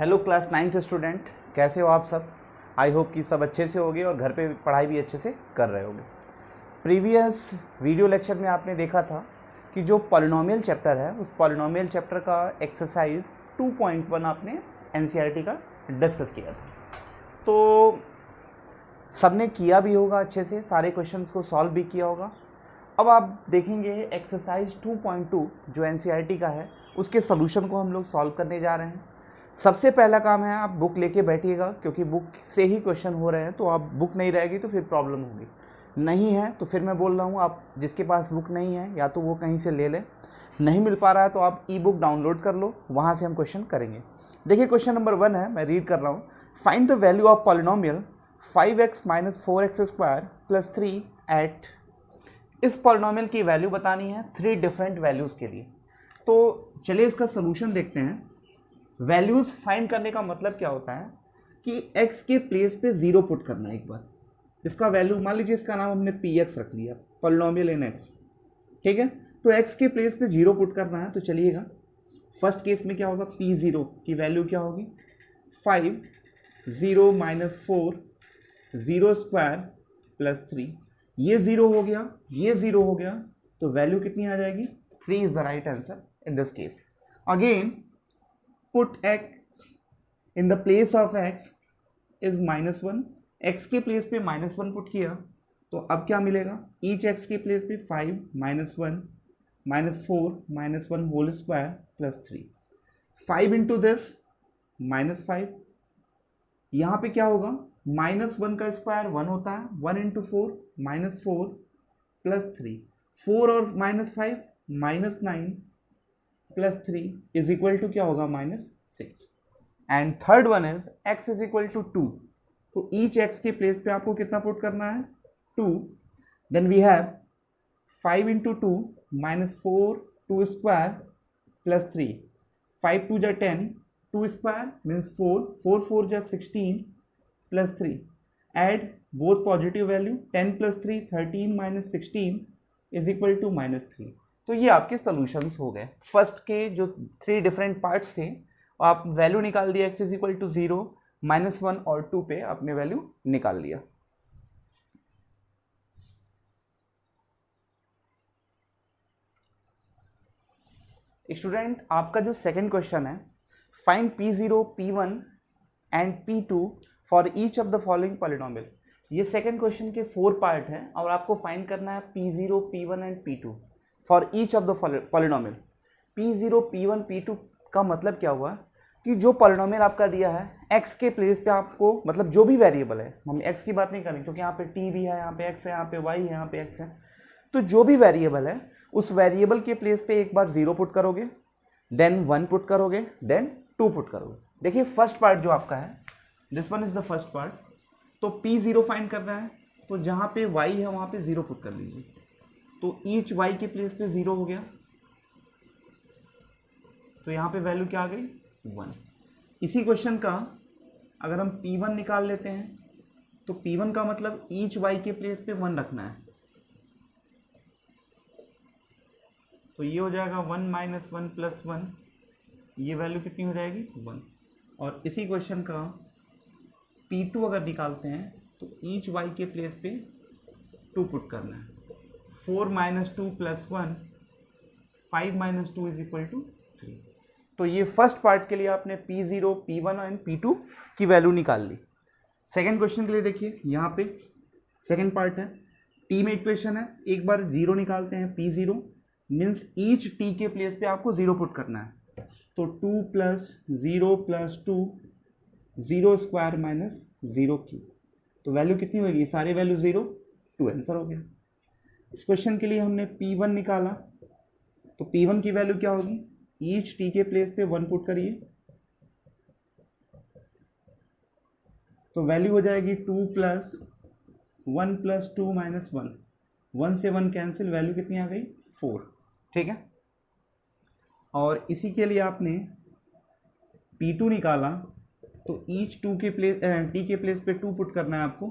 Hello class 9th student, कैसे हो आप सब। आई होप कि सब अच्छे से होगे और घर पे पढ़ाई भी अच्छे से कर रहे होगे। प्रीवियस वीडियो लेक्चर में आपने देखा था कि जो पॉलिनोमियल चैप्टर है उस पॉलिनोमियल चैप्टर का एक्सरसाइज 2.1 आपने एनसीईआरटी का डिस्कस किया था। तो सबने किया भी होगा अच्छे से, सारे क्वेश्चंस को सॉल्व भी किया होगा। अब आप देखेंगे एक्सरसाइज 2.2 जो एनसीईआरटी का है उसके सोल्यूशन को हम लोग सॉल्व करने जा रहे हैं। सबसे पहला काम है आप बुक लेके बैठिएगा, क्योंकि बुक से ही क्वेश्चन हो रहे हैं। तो आप बुक नहीं रहेगी तो फिर प्रॉब्लम होगी, नहीं है तो फिर मैं बोल रहा हूँ आप जिसके पास बुक नहीं है या तो वो कहीं से ले लें, नहीं मिल पा रहा है तो आप ई बुक डाउनलोड कर लो, वहाँ से हम क्वेश्चन करेंगे। देखिए क्वेश्चन नंबर 1 है, मैं रीड कर रहा हूँ। Find the value of polynomial 5x - 4x² + 3 at. इस पॉलिनोमियल की वैल्यू बतानी है 3 डिफरेंट वैल्यूज़ के लिए। तो चलिए इसका सोल्यूशन देखते हैं। वैल्यूज़ फाइंड करने का मतलब क्या होता है कि x के प्लेस पे 0 पुट करना है। एक बार इसका वैल्यू मान लीजिए, इसका नाम हमने px रख लिया, पॉलिनोमियल इन x, ठीक है। तो x के प्लेस पे 0 पुट करना है। तो चलिएगा फर्स्ट केस में क्या होगा, p0 की वैल्यू क्या होगी 5 0 - 4 0² + 3। ये 0 हो गया, ये 0 हो गया, तो वैल्यू कितनी आ जाएगी 3 is the right answer in this case. Again put x in the place of x is -1। x के प्लेस पे -1 पुट किया तो अब क्या मिलेगा, ईच x के प्लेस पे 5 - 1 - 4 - 1 होल स्क्वायर + 3। 5 इंटू दिस -5, यहाँ पे क्या होगा -1 का स्क्वायर 1 होता है, 1 इंटू 4 -4 + 3, 4 और -5 -9 + 3 इज इक्वल टू क्या होगा -6। And third one is x is equal to 2। तो ईच x के प्लेस पे आपको कितना पुट करना है 2। Then we have 5 into 2 -4 2 square + 3, 5 2 जा 10, 2 स्क्वायर मीन्स 4, 4 4 जा 16 + 3। Add both positive value, 10 + 3 13 - 16 is equal to -3। तो ये आपके सॉल्यूशंस हो गए। फर्स्ट के जो 3 डिफरेंट पार्ट्स थे आप वैल्यू निकाल दिया, x इज इक्वल टू 0 -1 और 2 पे आपने वैल्यू निकाल लिया। स्टूडेंट आपका जो सेकंड क्वेश्चन है, find p0 p1 and p2 for each of the following polynomial. ये सेकंड क्वेश्चन के 4 पार्ट है और आपको फाइंड करना है p0 p1 and p2 for each of the polynomial. p0 p1 p2 का मतलब क्या हुआ कि जो पॉलिनोमियल आपका दिया है x के प्लेस पे आपको, मतलब जो भी वेरिएबल है, हम x की बात नहीं करेंगे क्योंकि यहाँ पे t भी है, यहाँ पे x है, यहाँ पे y है, यहाँ पे x है। तो जो भी वेरिएबल है उस वेरिएबल के प्लेस पे एक बार 0 पुट करोगे, देन 1 पुट करोगे, देन 2 पुट करोगे। देखिए फर्स्ट पार्ट जो आपका है, this one is the first part. तो p0 फाइंड करना है, तो जहाँ पे y है वहाँ पे 0 पुट कर लीजिए। तो ईच y के प्लेस पे 0 हो गया, तो यहाँ पे वैल्यू क्या आ गई 1। इसी क्वेश्चन का अगर हम p1 निकाल लेते हैं तो p1 का मतलब ईच y के प्लेस पे 1 रखना है, तो ये हो जाएगा 1 - 1 + 1, ये वैल्यू कितनी हो जाएगी 1। और इसी क्वेश्चन का p2 अगर निकालते हैं तो ईच y के प्लेस पे 2 पुट करना है, 4 - 2 + 1, 5 - 2 इज इक्वल टू 3। तो ये फर्स्ट पार्ट के लिए आपने p0 p1 एंड p2 की वैल्यू निकाल ली। सेकंड क्वेश्चन के लिए देखिए, यहाँ पे सेकंड पार्ट है, t में इक्वेशन है, एक बार 0 निकालते हैं, p0 मीन्स ईच t के प्लेस पे आपको 0 पुट करना है। तो 2 + 0 + 2 0² - 0³ तो वैल्यू कितनी होगी, सारे वैल्यू 0, 2 आंसर हो गया। इस क्वेश्चन के लिए हमने p1 निकाला, तो p1 की वैल्यू क्या होगी, ईच t के प्लेस पे 1 पुट करिए, तो वैल्यू हो जाएगी 2 + 1 + 2 - 1, 1 से 1 कैंसिल, वैल्यू कितनी आ गई 4, ठीक है। और इसी के लिए आपने p2 निकाला, तो ईच t के प्लेस पे 2 पुट करना है आपको,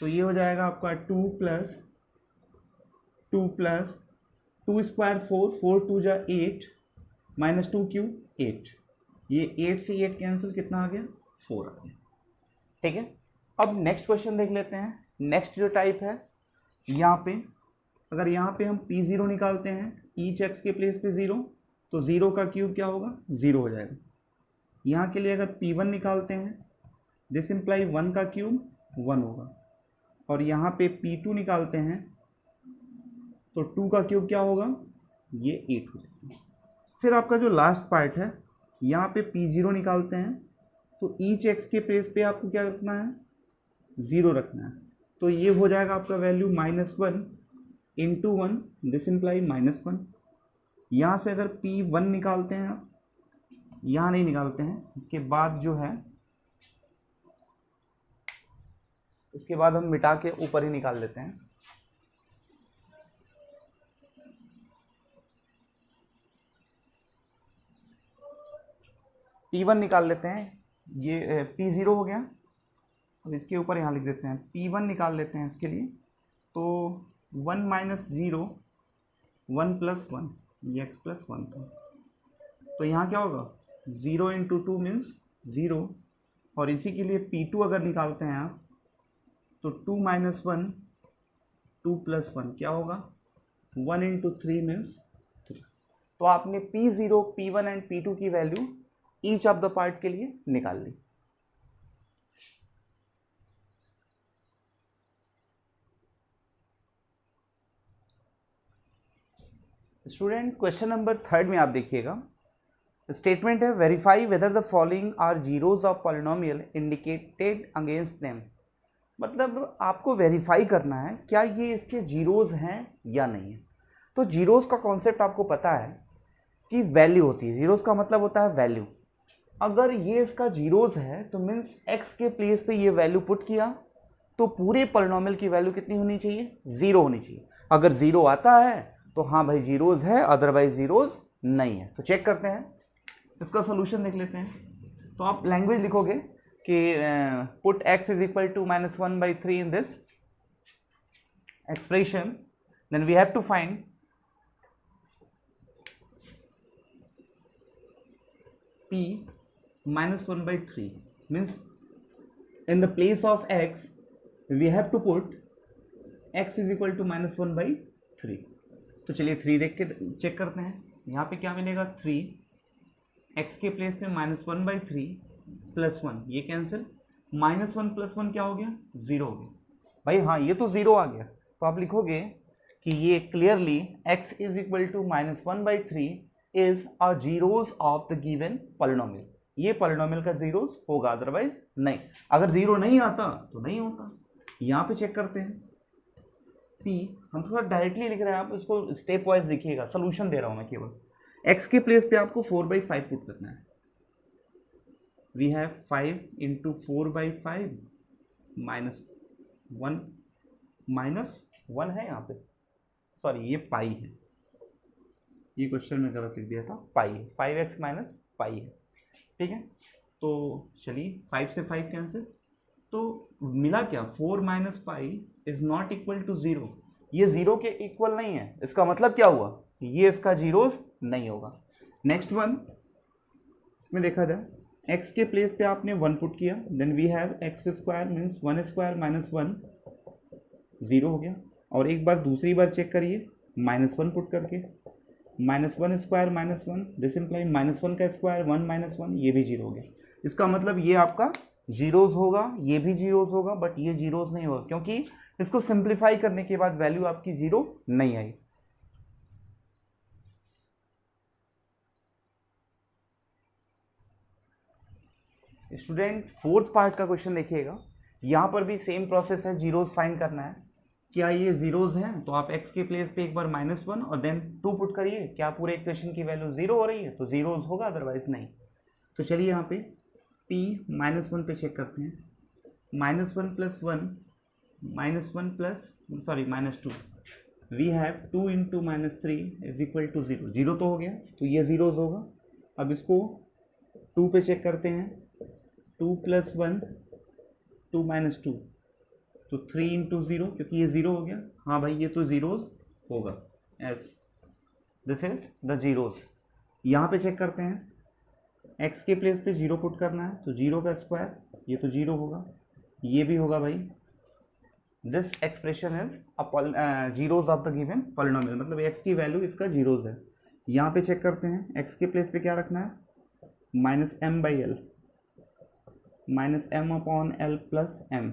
तो ये हो जाएगा आपका 2 + 2 + 2² 4, 4 2 जा 8 -2 क्यों 8, ये 8 से 8 कैंसिल, कितना आ गया 4 आ गया। ठीक है, अब नेक्स्ट क्वेश्चन देख लेते हैं। नेक्स्ट जो टाइप है यहाँ पे, अगर यहाँ पे हम P0 निकालते हैं ईच एक्स के प्लेस पे 0, तो 0 का क्यूब क्या होगा 0 हो जाएगा। यहाँ के लिए अगर P1 निकालते हैं दिस इम्प्लाई 1 का क्यूब 1 होगा, और यहाँ पे P2 निकालते हैं तो 2 का क्यूब क्या होगा, ये 8 हो जाएगा। फिर आपका जो लास्ट पार्ट है यहाँ पे P0 निकालते हैं तो ईच एक्स के प्लेस पे आपको क्या रखना है 0 रखना है, तो ये हो जाएगा आपका वैल्यू -1 इंटू 1, दिस इम्प्लाई -1। यहाँ से अगर P1 निकालते हैं आप, यहाँ नहीं निकालते हैं, इसके बाद जो है इसके बाद हम मिटा के ऊपर ही निकाल लेते हैं। P1 निकाल लेते हैं, ये P0 हो गया। अब इसके ऊपर यहाँ लिख देते हैं P1 निकाल लेते हैं इसके लिए, तो 1 - 0 1 + 1, ये x + 1 था, तो यहाँ क्या होगा 0 × 2 मीन्स 0, और इसी के लिए P2 अगर निकालते हैं आप तो 2 - 1 2 + 1 क्या होगा 1 × 3 मीन्स 3। तो आपने P0, P1 एंड P2 की value each of the part के लिए निकाल ली। स्टूडेंट क्वेश्चन नंबर 3 में आप देखिएगा, स्टेटमेंट है verify whether the following are zeros of polynomial indicated against them. मतलब आपको वेरीफाई करना है क्या ये इसके जीरोज हैं या नहीं है। तो जीरोज का कॉन्सेप्ट आपको पता है कि वैल्यू होती है, जीरोज का मतलब होता है वैल्यू। अगर ये इसका जीरोज है तो मीन्स एक्स के प्लेस पे ये वैल्यू पुट किया तो पूरे पॉलिनोमियल की वैल्यू कितनी होनी चाहिए 0 होनी चाहिए। अगर 0 आता है तो हाँ भाई जीरोज है, अदरवाइज जीरोज नहीं है। तो चेक करते हैं, इसका सोल्यूशन देख लेते हैं। तो आप लैंग्वेज लिखोगे कि put x is equal to -1/3 in this expression, then we have to find p -1/3 means in the place of x we have to put x is equal to -1/3। तो चलिए 3 देख के चेक करते हैं। यहाँ पे क्या मिलेगा 3, x के प्लेस पे -1/3 + 1, ये कैंसिल, -1 + 1 क्या हो गया 0 हो गया। भाई हाँ ये तो 0 आ गया, तो आप लिखोगे कि ये clearly x is equal to -1/3 is a zeros of the given polynomial. ये पॉलिनोमियल का जीरोज होगा, अदरवाइज नहीं। अगर 0 नहीं आता तो नहीं होता। यहाँ पे चेक करते हैं p, हम थोड़ा डायरेक्टली लिख रहे हैं, आप इसको स्टेप वाइज लिखिएगा, सोल्यूशन दे रहा हूँ मैं केवल। x के प्लेस पे आपको 4/5 पुट करना है। वी हैव 5 × 4/5 -1 है यहाँ पे, सॉरी ये पाई है, ये क्वेश्चन में गलत लिख दिया था, पाई है, 5x - पाई है। ठीक है, तो चलिए 5 से 5 कैंसिल, तो मिला क्या 4 - pi is not equal to 0। ये 0 के इक्वल नहीं है, इसका मतलब क्या हुआ ये इसका जीरोस नहीं होगा। नेक्स्ट वन, इसमें देखा जाए x के प्लेस पे आपने 1 पुट किया, then we have x² means 1² - 1 0 हो गया। और एक बार दूसरी बार चेक करिए -1 पुट करके, -1² - 1 दिस इम्प्लाई -1 का स्क्वायर 1 - 1, ये भी 0 हो गया। इसका मतलब ये आपका जीरोज होगा, ये भी जीरोज होगा, बट ये जीरोज नहीं होगा क्योंकि इसको सिंप्लीफाई करने के बाद वैल्यू आपकी 0 नहीं आई। स्टूडेंट 4th पार्ट का क्वेश्चन देखिएगा, यहाँ पर भी सेम प्रोसेस है, जीरोज फाइंड करना है। क्या ये जीरोज हैं तो आप x के प्लेस पे एक बार -1 और देन 2 पुट करिए, क्या पूरे इक्वेशन की वैल्यू 0 हो रही है तो जीरोज होगा, अदरवाइज नहीं। तो चलिए यहाँ पे p -1 पे चेक करते हैं, -1 + 1 -2, we have 2 × -3 is equal to 0, 0 तो हो गया, तो ये जीरोज होगा। अब इसको 2 पे चेक करते हैं, 2 + 1 2 - 2, तो 3 × 0, क्योंकि ये 0 हो गया, हाँ भाई ये तो जीरोज होगा, S this is the zeros. यहाँ पे चेक करते हैं, x के प्लेस पे 0 पुट करना है, तो 0 का स्क्वायर, ये तो 0 होगा, ये भी होगा भाई। This expression is zeros of the given polynomial, मतलब x की वैल्यू इसका जीरोज है। यहाँ पे चेक करते हैं, x के प्लेस पे क्या रखना है, -m/l, -m/l plus m,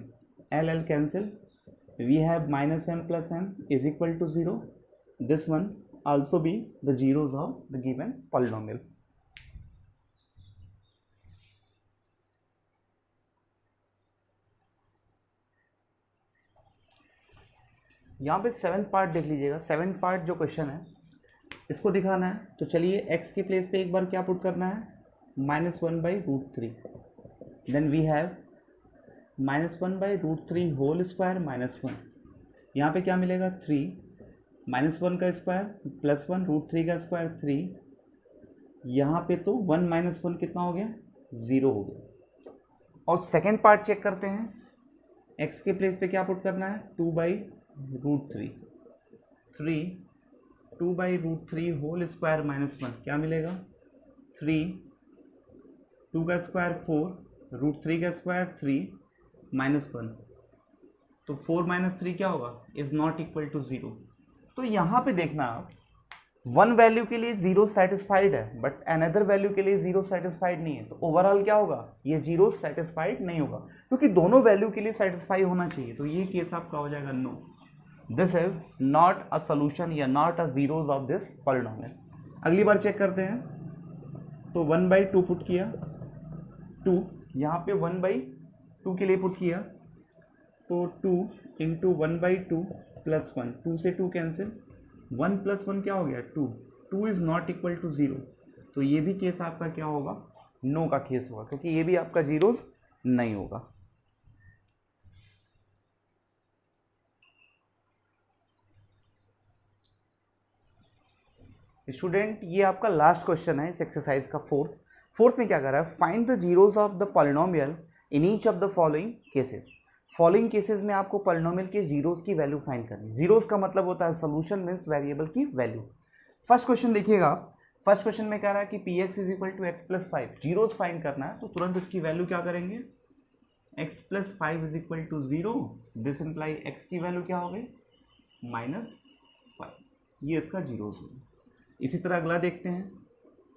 l cancel, we have -m plus m is equal to 0. This one also be the zeros of the given polynomial. यहाँ पे 7th पार्ट देख लीजिएगा। 7th पार्ट जो क्वेश्चन है इसको दिखाना है, तो चलिए x के प्लेस पे एक बार क्या पुट करना है, -1/√3, then we have -1/√3 whole square -1, यहाँ पे क्या मिलेगा 3, -1 का स्क्वायर प्लस 1, √3 का स्क्वायर 3, यहाँ पे तो 1 - 1 कितना हो गया, 0 हो गया। और सेकेंड पार्ट चेक करते हैं, x के प्लेस पे क्या पुट करना है, 2/√3, 2/√3 होल स्क्वायर -1 क्या मिलेगा, 3, 2 का स्क्वायर 4, √3 का स्क्वायर 3, -1, तो 4 - 3 क्या होगा, इज नॉट इक्वल टू 0। तो यहाँ पे देखना आप, वन वैल्यू के लिए 0 सेटिस्फाइड है बट अनदर वैल्यू के लिए 0 सेटिस्फाइड नहीं है, तो ओवरऑल क्या होगा, ये 0 सेटिस्फाइड नहीं होगा, क्योंकि दोनों वैल्यू के लिए सेटिस्फाई होना चाहिए। तो ये केस आपका हो जाएगा no, this is not a solution या not a zeros of this polynomial. अगली बार चेक करते हैं, तो 1/2 पुट किया, 2 यहाँ पे 1/2 के लिए पुट किया, तो 2 × 1/2 प्लस 1, 2 से 2 कैंसिल, 1 + 1 क्या हो गया 2, 2 इज नॉट इक्वल टू 0, तो ये भी केस आपका क्या होगा, नो का केस होगा, क्योंकि ये भी आपका जीरोस नहीं होगा। स्टूडेंट ये आपका लास्ट क्वेश्चन है इस एक्सरसाइज का, फोर्थ में क्या कर रहा है, find the zeros of the polynomial in each of the following cases. Following cases में आपको पॉलिनोमियल के जीरोस की वैल्यू फाइंड करनी। जीरोस का मतलब होता है सोल्यूशन मींस वेरिएबल की वैल्यू। फर्स्ट क्वेश्चन देखिएगा, फर्स्ट क्वेश्चन में कह रहा है कि px = x + 5, जीरोस फाइंड करना है, तो तुरंत इसकी वैल्यू क्या करेंगे, x + 5 = 0, दिस इंप्लाई x की वैल्यू क्या हो गई, -5, ये इसका जीरोस होगा। इसी तरह अगला देखते हैं,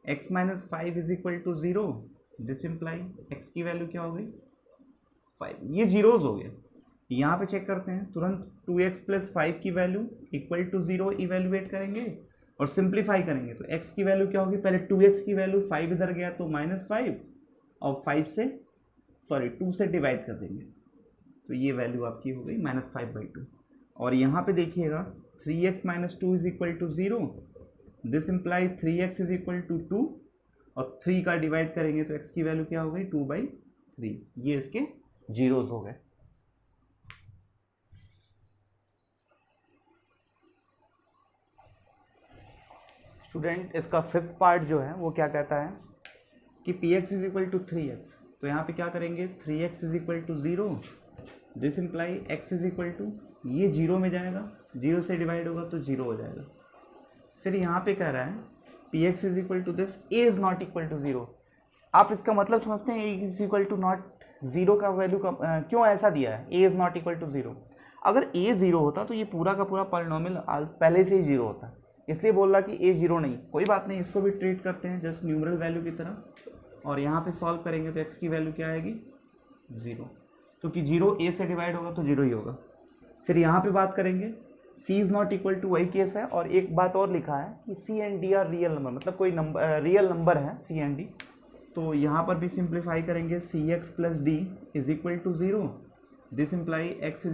x - 5 = 0, दिस इंप्लाई x की वैल्यू क्या हो गई, 5, ये जीरोज हो गए। यहाँ पे चेक करते हैं, तुरंत 2x + 5 की वैल्यू = 0 इवेल्युएट करेंगे और सिंप्लीफाई करेंगे, तो x की वैल्यू क्या होगी, पहले 2x की वैल्यू 5 इधर गया तो -5 और 2 से डिवाइड कर देंगे, तो ये वैल्यू आपकी हो गई -5/2। और यहाँ पे देखिएगा 3x - 2 = 0, दिस इंप्लाई 3x = 2 और 3 का डिवाइड करेंगे तो x की वैल्यू क्या हो गई 2/3, ये इसके जीरोज हो गए। स्टूडेंट इसका फिफ्थ पार्ट जो है वो क्या कहता है कि px = 3x, तो यहाँ पे क्या करेंगे 3x = 0, दिस इंप्लाई x = ये 0 में जाएगा, 0 से डिवाइड होगा तो 0 हो जाएगा। फिर यहाँ पे कह रहा है px = दिस, a is not equal to 0। आप इसका मतलब समझते हैं, a = नॉट 0 का वैल्यू का क्यों ऐसा दिया है, a is not equal to 0। अगर a 0 होता तो ये पूरा का पूरा पॉलिनोमियल पहले से ही 0 होता, इसलिए बोल रहा कि a 0 नहीं। कोई बात नहीं, इसको भी ट्रीट करते हैं जस्ट न्यूमरल वैल्यू की तरह, और यहाँ पे सॉल्व करेंगे तो x की वैल्यू क्या आएगी 0, क्योंकि 0 a से डिवाइड होगा तो 0 ही होगा। फिर यहाँ पे बात करेंगे c is not equal to, वही केस है, और एक बात और लिखा है कि c and d are real number, मतलब कोई नंबर रियल नंबर है c एंड d, तो यहाँ पर भी सिंप्लीफाई करेंगे cx + d = 0, this imply x =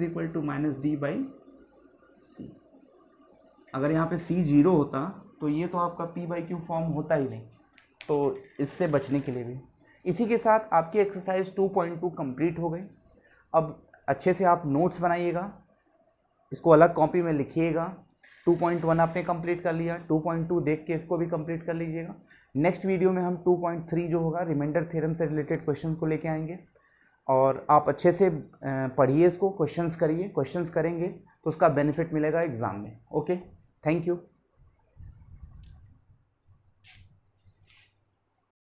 -d/c। अगर यहाँ पे c 0 होता तो ये तो आपका p/q फॉर्म होता ही नहीं, तो इससे बचने के लिए भी। इसी के साथ आपकी एक्सरसाइज 2.2 कंप्लीट हो गई। अब अच्छे से आप नोट्स बनाइएगा, इसको अलग कॉपी में लिखिएगा। 2.1 आपने कंप्लीट कर लिया, 2.2 देख के इसको भी कंप्लीट कर लीजिएगा। नेक्स्ट वीडियो में हम 2.3 जो होगा रिमाइंडर थ्योरम से रिलेटेड क्वेश्चंस को लेके आएंगे, और आप अच्छे से पढ़िए इसको, क्वेश्चंस करिए, क्वेश्चंस करेंगे तो उसका बेनिफिट मिलेगा एग्जाम में। Okay, thank you.